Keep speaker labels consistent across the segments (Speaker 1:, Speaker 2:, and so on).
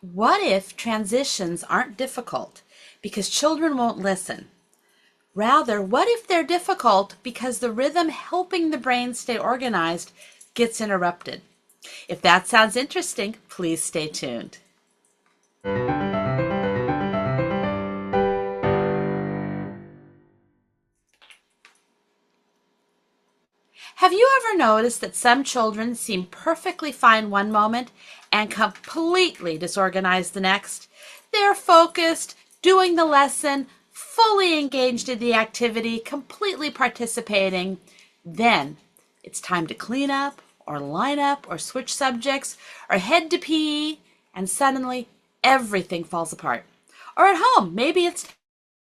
Speaker 1: What if transitions aren't difficult because children won't listen? Rather, what if they're difficult because the rhythm helping the brain stay organized gets interrupted? If that sounds interesting, please stay tuned. Have you ever noticed that some children seem perfectly fine one moment and completely disorganized the next? They're focused, doing the lesson, fully engaged in the activity, completely participating. Then it's time to clean up or line up or switch subjects or head to PE, and suddenly everything falls apart. Or at home, maybe it's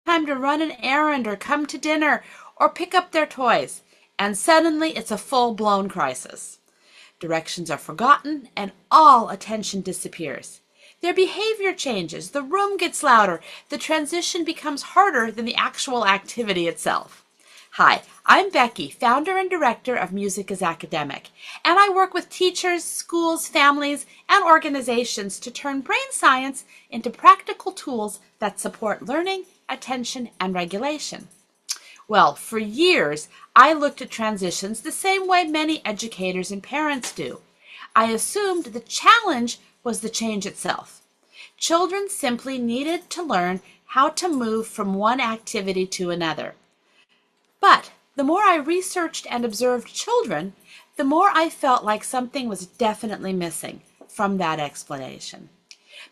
Speaker 1: time to run an errand or come to dinner or pick up their toys, and suddenly it's a full-blown crisis. Directions are forgotten and all attention disappears. Their behavior changes, the room gets louder, the transition becomes harder than the actual activity itself. Hi, I'm Becky, founder and director of Music is Academic, and I work with teachers, schools, families, and organizations to turn brain science into practical tools that support learning, attention, and regulation. Well, for years, I looked at transitions the same way many educators and parents do. I assumed the challenge was the change itself. Children simply needed to learn how to move from one activity to another. But the more I researched and observed children, the more I felt like something was definitely missing from that explanation.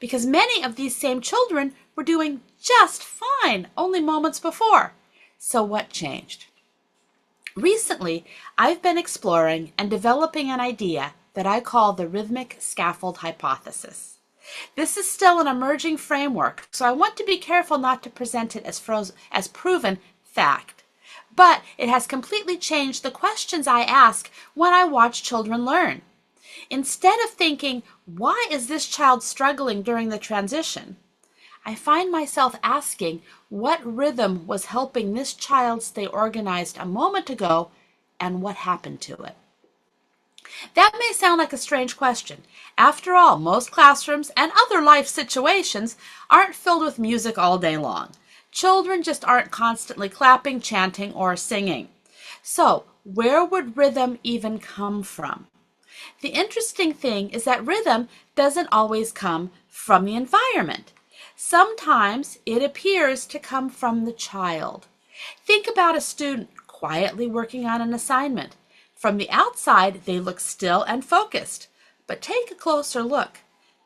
Speaker 1: Because many of these same children were doing just fine only moments before. So what changed? Recently, I've been exploring and developing an idea that I call the Rhythmic Scaffold Hypothesis. This is still an emerging framework, so I want to be careful not to present it as proven fact. But it has completely changed the questions I ask when I watch children learn. Instead of thinking, why is this child struggling during the transition? I find myself asking what rhythm was helping this child stay organized a moment ago and what happened to it. That may sound like a strange question. After all, most classrooms and other life situations aren't filled with music all day long. Children just aren't constantly clapping, chanting, or singing. So, where would rhythm even come from? The interesting thing is that rhythm doesn't always come from the environment. Sometimes it appears to come from the child. Think about a student quietly working on an assignment. From the outside, they look still and focused. But take a closer look.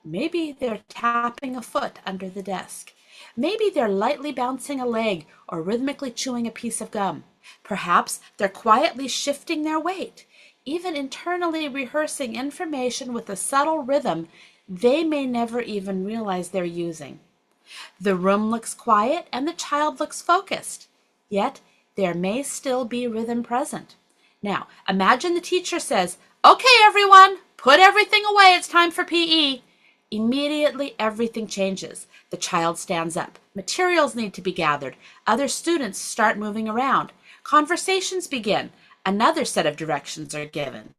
Speaker 1: Maybe they're tapping a foot under the desk. Maybe they're lightly bouncing a leg or rhythmically chewing a piece of gum. Perhaps they're quietly shifting their weight, even internally rehearsing information with a subtle rhythm they may never even realize they're using. The room looks quiet and the child looks focused, yet there may still be rhythm present. Now, imagine the teacher says, "Okay, everyone, put everything away, it's time for PE." Immediately, everything changes. The child stands up. Materials need to be gathered. Other students start moving around. Conversations begin. Another set of directions are given.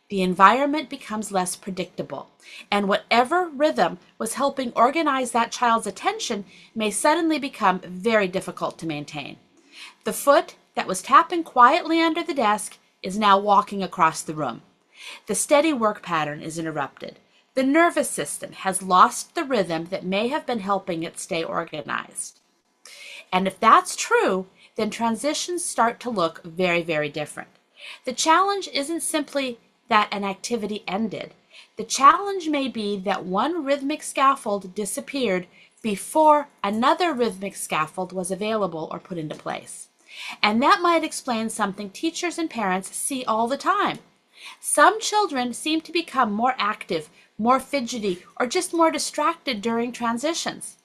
Speaker 1: The environment becomes less predictable, and whatever rhythm was helping organize that child's attention may suddenly become very difficult to maintain. The foot that was tapping quietly under the desk is now walking across the room. The steady work pattern is interrupted. The nervous system has lost the rhythm that may have been helping it stay organized. And if that's true, then transitions start to look very, very different. The challenge isn't simply that an activity ended. The challenge may be that one rhythmic scaffold disappeared before another rhythmic scaffold was available or put into place. And that might explain something teachers and parents see all the time. Some children seem to become more active, more fidgety, or just more distracted during transitions.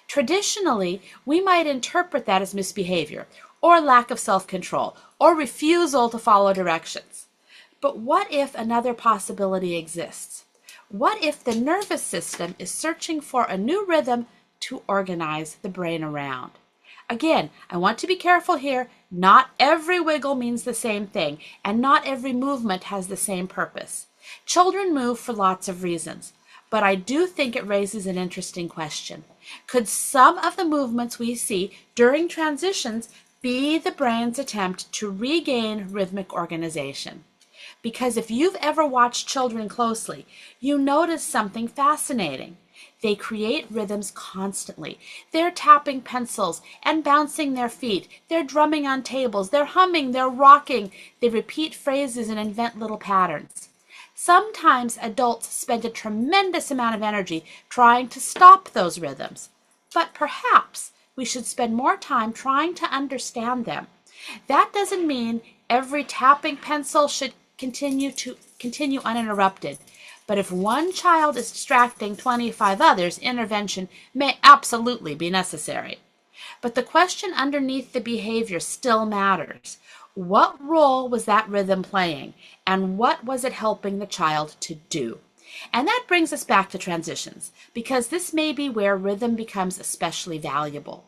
Speaker 1: Traditionally, we might interpret that as misbehavior, or lack of self-control, or refusal to follow directions. But what if another possibility exists? What if the nervous system is searching for a new rhythm to organize the brain around? Again, I want to be careful here. Not every wiggle means the same thing, and not every movement has the same purpose. Children move for lots of reasons. But I do think it raises an interesting question. Could some of the movements we see during transitions be the brain's attempt to regain rhythmic organization? Because if you've ever watched children closely, you notice something fascinating. They create rhythms constantly. They're tapping pencils and bouncing their feet. They're drumming on tables. They're humming. They're rocking. They repeat phrases and invent little patterns. Sometimes adults spend a tremendous amount of energy trying to stop those rhythms, but perhaps we should spend more time trying to understand them. That doesn't mean every tapping pencil should continue uninterrupted. But if one child is distracting 25 others, intervention may absolutely be necessary. But the question underneath the behavior still matters. What role was that rhythm playing, and what was it helping the child to do? And that brings us back to transitions, because this may be where rhythm becomes especially valuable.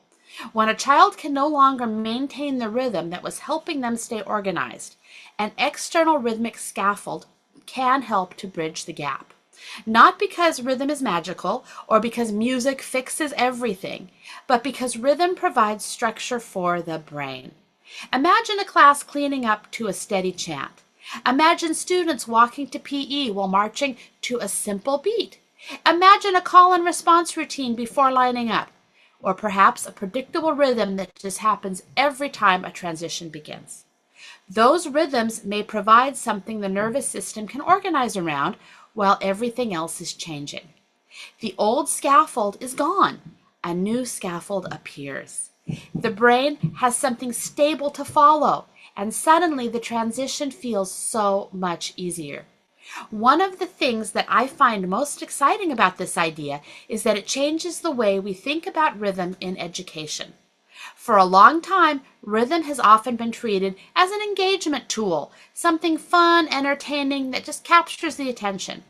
Speaker 1: When a child can no longer maintain the rhythm that was helping them stay organized, an external rhythmic scaffold can help to bridge the gap. Not because rhythm is magical or because music fixes everything, but because rhythm provides structure for the brain. Imagine a class cleaning up to a steady chant. Imagine students walking to PE while marching to a simple beat. Imagine a call and response routine before lining up, or perhaps a predictable rhythm that just happens every time a transition begins. Those rhythms may provide something the nervous system can organize around while everything else is changing. The old scaffold is gone. A new scaffold appears. The brain has something stable to follow, and suddenly the transition feels so much easier. One of the things that I find most exciting about this idea is that it changes the way we think about rhythm in education. For a long time, rhythm has often been treated as an engagement tool, something fun, entertaining that just captures the attention.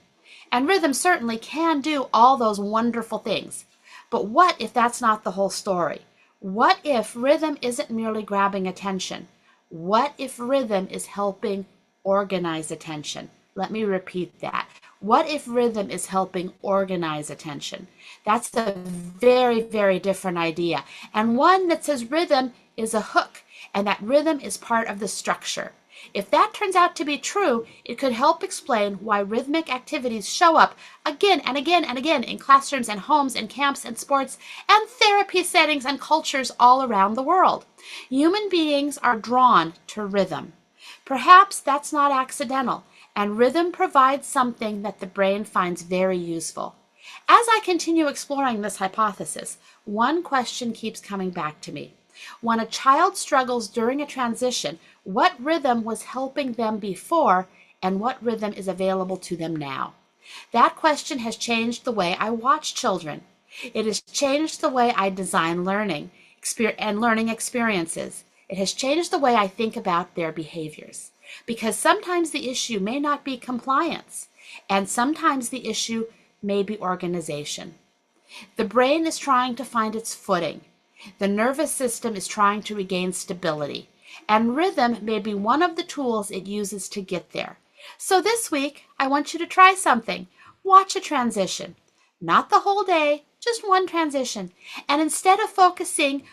Speaker 1: And rhythm certainly can do all those wonderful things. But what if that's not the whole story? What if rhythm isn't merely grabbing attention? What if rhythm is helping organize attention? Let me repeat that. What if rhythm is helping organize attention? That's a very, very different idea, and one that says rhythm is a hook and that rhythm is part of the structure. If that turns out to be true, it could help explain why rhythmic activities show up again and again and again in classrooms and homes and camps and sports and therapy settings and cultures all around the world. Human beings are drawn to rhythm. Perhaps that's not accidental, and rhythm provides something that the brain finds very useful. As I continue exploring this hypothesis, one question keeps coming back to me. When a child struggles during a transition, what rhythm was helping them before, and what rhythm is available to them now? That question has changed the way I watch children. It has changed the way I design learning and learning experiences. It has changed the way I think about their behaviors. Because sometimes the issue may not be compliance, and sometimes the issue may be organization. The brain is trying to find its footing. The nervous system is trying to regain stability, and rhythm may be one of the tools it uses to get there. So this week, I want you to try something. Watch a transition. Not the whole day, just one transition. And instead of focusing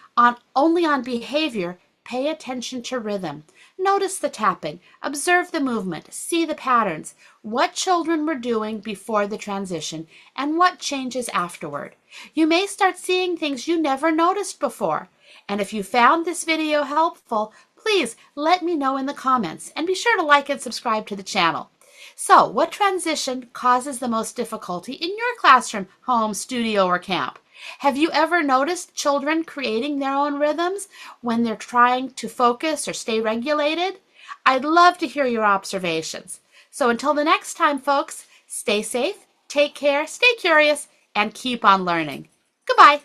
Speaker 1: only on behavior, pay attention to rhythm. Notice the tapping, observe the movement, see the patterns, what children were doing before the transition, and what changes afterward. You may start seeing things you never noticed before. And if you found this video helpful, please let me know in the comments, and be sure to like and subscribe to the channel. So, what transition causes the most difficulty in your classroom, home, studio, or camp? Have you ever noticed children creating their own rhythms when they're trying to focus or stay regulated? I'd love to hear your observations. So until the next time, folks, stay safe, take care, stay curious, and keep on learning. Goodbye.